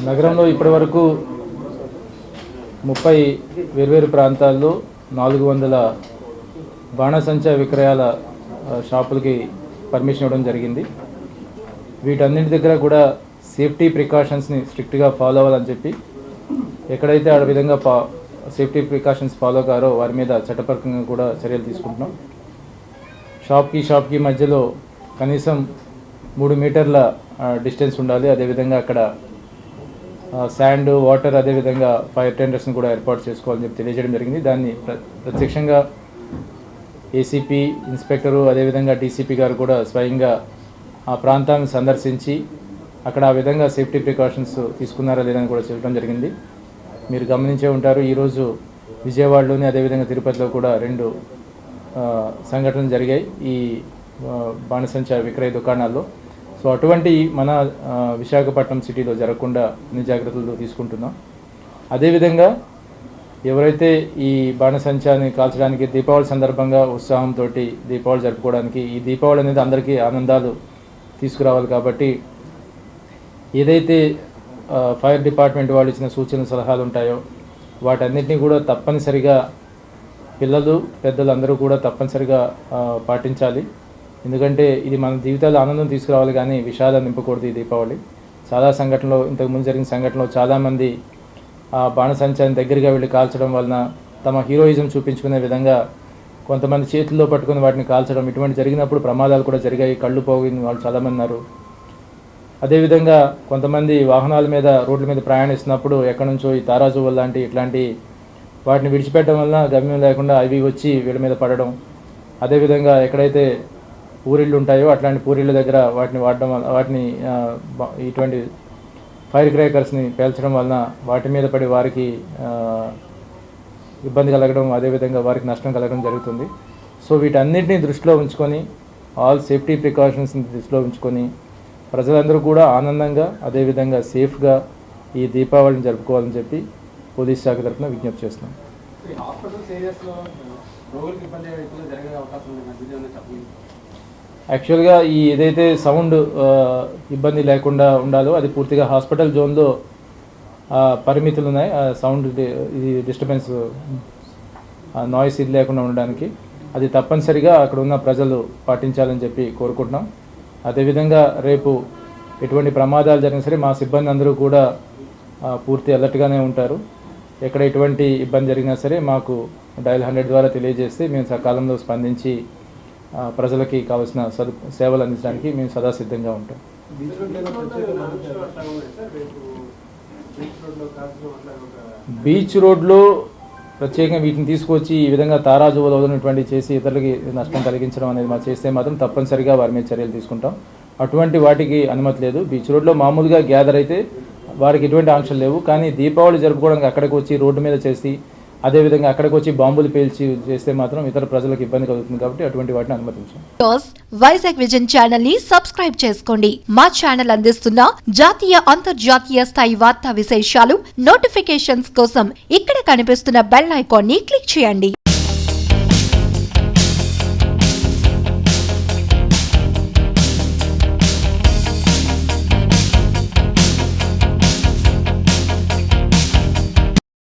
నగరంలో ఇప్పటివరకు 30 వేర్వేరు ప్రాంతాల్లో 400 బాణసంచా విక్రయాల షాపులకి పర్మిషన్ ఇవ్వడం జరిగింది. వీటన్నిటి దగ్గర కూడా సేఫ్టీ ప్రికాషన్స్ని స్ట్రిక్ట్గా ఫాలో అవ్వాలని చెప్పి ఎక్కడైతే ఆ విధంగా సేఫ్టీ ప్రికాషన్స్ ఫాలో కారో వారి మీద చట్టపరంగా కూడా చర్యలు తీసుకుంటున్నాం. షాప్కి మధ్యలో కనీసం 3 మీటర్ల డిస్టెన్స్ ఉండాలి. అదేవిధంగా అక్కడ శాండ్, వాటర్, అదేవిధంగా ఫైర్ టెండర్స్ని కూడా ఏర్పాటు చేసుకోవాలని చెప్పి తెలియజేయడం జరిగింది. దాన్ని ప్రత్యక్షంగా ఏసీపీ, ఇన్స్పెక్టరు, అదేవిధంగా డీసీపీ గారు కూడా స్వయంగా ఆ ప్రాంతాన్ని సందర్శించి అక్కడ ఆ విధంగా సేఫ్టీ ప్రికాషన్స్ తీసుకున్నారా లేదని కూడా చెప్పడం జరిగింది. మీరు గమనించే ఉంటారు, ఈరోజు విజయవాడలోని అదేవిధంగా తిరుపతిలో కూడా 2 సంఘటనలు జరిగాయి ఈ బాణసంచా విక్రయ దుకాణాల్లో. సో అటువంటి మన విశాఖపట్నం సిటీలో జరగకుండా అన్ని జాగ్రత్తలు తీసుకుంటున్నాం. అదేవిధంగా ఎవరైతే ఈ బాణసంచాని కాల్చడానికి దీపావళి సందర్భంగా ఉత్సాహంతో దీపావళి జరుపుకోవడానికి, ఈ దీపావళి అనేది అందరికీ ఆనందాలు తీసుకురావాలి కాబట్టి ఏదైతే ఫైర్ డిపార్ట్మెంట్ వాళ్ళు ఇచ్చిన సూచనలు, సలహాలు ఉంటాయో వాటన్నిటినీ కూడా తప్పనిసరిగా పిల్లలు, పెద్దలు అందరూ కూడా తప్పనిసరిగా పాటించాలి. ఎందుకంటే ఇది మన జీవితాల్లో ఆనందం తీసుకురావాలి కానీ విషాదాన్ని నింపకూడదు. ఈ దీపావళి చాలా సంఘటనలో, ఇంతకుముందు జరిగిన సంఘటనలో చాలామంది ఆ బాణసంచాన్ని దగ్గరగా వెళ్ళి కాల్చడం వలన తమ హీరోయిజం చూపించుకునే విధంగా కొంతమంది చేతుల్లో పట్టుకుని వాటిని కాల్చడం, ఇటువంటి జరిగినప్పుడు ప్రమాదాలు కూడా జరిగాయి. కళ్ళు పోగిన వాళ్ళు చాలామంది ఉన్నారు. అదేవిధంగా కొంతమంది వాహనాల మీద, రోడ్ల మీద ప్రయాణిస్తున్నప్పుడు ఎక్కడి నుంచో ఈ తారాజువ్వల లాంటి ఇట్లాంటి వాటిని విడిచిపెట్టడం వలన గమ్యం లేకుండా అవి వచ్చి వీళ్ళ మీద పడడం, అదేవిధంగా ఎక్కడైతే పూరిళ్ళు ఉంటాయో అట్లాంటి పూరిళ్ళ దగ్గర వాటిని వాడడం వల్ల, వాటిని ఇటువంటి ఫైర్ క్రాకర్స్ని పేల్చడం వలన వాటి మీద పడి వారికి ఇబ్బంది కలగడం, అదేవిధంగా వారికి నష్టం కలగడం జరుగుతుంది. సో వీటన్నిటిని దృష్టిలో ఉంచుకొని, ఆల్ సేఫ్టీ ప్రికాషన్స్ని దృష్టిలో ఉంచుకొని ప్రజలందరూ కూడా ఆనందంగా అదేవిధంగా సేఫ్గా ఈ దీపావళిని జరుపుకోవాలని చెప్పి పోలీస్ శాఖ తరఫున విజ్ఞప్తి చేస్తున్నాం. యాక్చువల్గా ఈ ఏదైతే సౌండ్ ఇబ్బంది లేకుండా ఉండాలో అది పూర్తిగా హాస్పిటల్ జోన్లో పరిమితులు ఉన్నాయి. సౌండ్ ఇది డిస్టర్బెన్స్, నాయిస్ ఇది లేకుండా ఉండడానికి అది తప్పనిసరిగా అక్కడ ఉన్న ప్రజలు పాటించాలని చెప్పి కోరుకుంటున్నాం. అదేవిధంగా రేపు ఎటువంటి ప్రమాదాలు జరిగినా సరే మా సిబ్బంది అందరూ కూడా పూర్తి అలర్ట్గానే ఉంటారు. ఎక్కడ ఎటువంటి ఇబ్బంది జరిగినా సరే మాకు డయల్ 100 ద్వారా తెలియజేస్తే మేము సకాలంలో స్పందించి ప్రజలకి కావాల్సిన సేవలు అందించడానికి మేము సదా సిద్ధంగా ఉంటాం. బీచ్ రోడ్లో ప్రత్యేకంగా వీటిని తీసుకొచ్చి ఈ విధంగా తారాజువలు వదిలినటువంటి చేసి ఇతరులకి నష్టం కలిగించడం అనేది మనం చేస్తే మాత్రం తప్పనిసరిగా వారి మీద చర్యలు తీసుకుంటాం. అటువంటి వాటికి అనుమతి లేదు. బీచ్ రోడ్లో మామూలుగా గ్యాదర్ అయితే వారికి ఎటువంటి ఆంక్షలు లేవు. కానీ దీపావళి జరుపుకోవడానికి అక్కడికి వచ్చి రోడ్డు మీద చేసి అదేవిధంగా అక్కడికి వచ్చి బాంబులు పేల్చి చేస్తే మాత్రం ఇతర ప్రజలకు ఇబ్బంది కలుగుతుంది కాబట్టి అటువంటి వాటిని అనుమతించాం. వైజాగ్విజన్ ఛానల్ ని సబ్స్క్రైబ్ చేసుకోండి. మా ఛానల్ అందిస్తున్న జాతీయ, అంతర్జాతీయ స్థాయి వార్తా విశేషాలు, నోటిఫికేషన్స్ కోసం ఇక్కడ కనిపిస్తున్న బెల్ ఐకాన్ ని క్లిక్ చేయండి.